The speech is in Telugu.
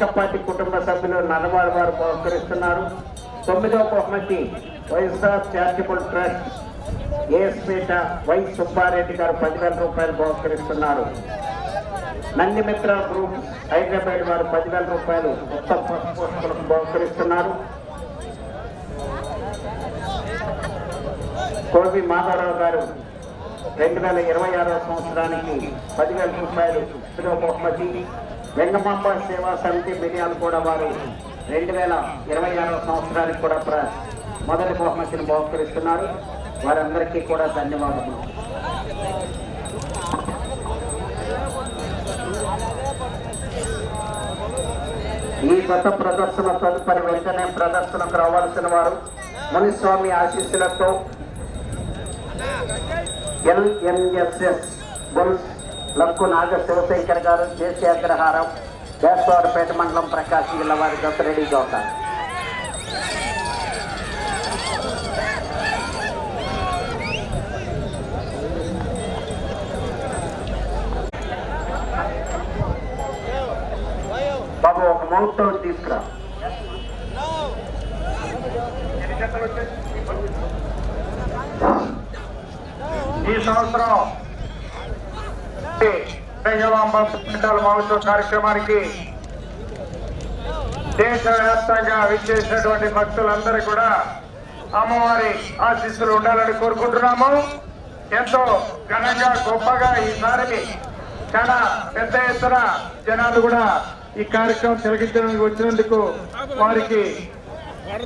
మేకపాటి కుటుంబ సభ్యులు నల్లవారి వారు బహుకరిస్తున్నారు. 9వ బహుమతి వైఎస్ఆర్ చారిటబుల్ ట్రస్ట్ ఏఎస్పేట వై సుబ్బారెడ్డి గారు 10,000 రూపాయలు బహుకరిస్తున్నారు. నందిమిత్ర గ్రూప్ హైదరాబాద్ వారు 10,000 రూపాయలు ఉత్తమ పోస్టులకు బహుకరిస్తున్నారు. కోవి మాధవరావు గారు 2026వ సంవత్సరానికి 10,000 రూపాయలు బహుమతి. వెంగమాంబ సేవా సమితి మిర్యాలు కూడా వారు 2026వ సంవత్సరానికి కూడా మొదటి బహుమతిని బహుకరిస్తున్నారు. వారందరికీ కూడా ధన్యవాదములు. ఈ గత ప్రదర్శన తదుపరి వెంటనే ప్రదర్శనకు రావాల్సిన వారు మునిస్వామి ఆశీస్సులతో LNSS బుల్స్ లక్కు నాగ శివశంకర్ గారు జేసీ అగ్రహారం దేశవారపేట మండలం ప్రకాశం జిల్లా వారి గత రెడీగా ఉంటారు. బాబు ఒక మౌత్ తీసుకురా. ఈ సంవత్సరం వెంగమాంబ మహోత్సవ కార్యక్రమానికి దేశవ్యాప్తంగా విచ్చేసినటువంటి భక్తులందరూ కూడా అమ్మవారి ఆశీస్సులు ఉండాలని కోరుకుంటున్నాము. ఎంతో ఘనంగా గొప్పగా ఈసారి చాలా పెద్ద ఎత్తున జనాలు కూడా ఈ కార్యక్రమం తిలకించడానికి వచ్చినందుకు వారికి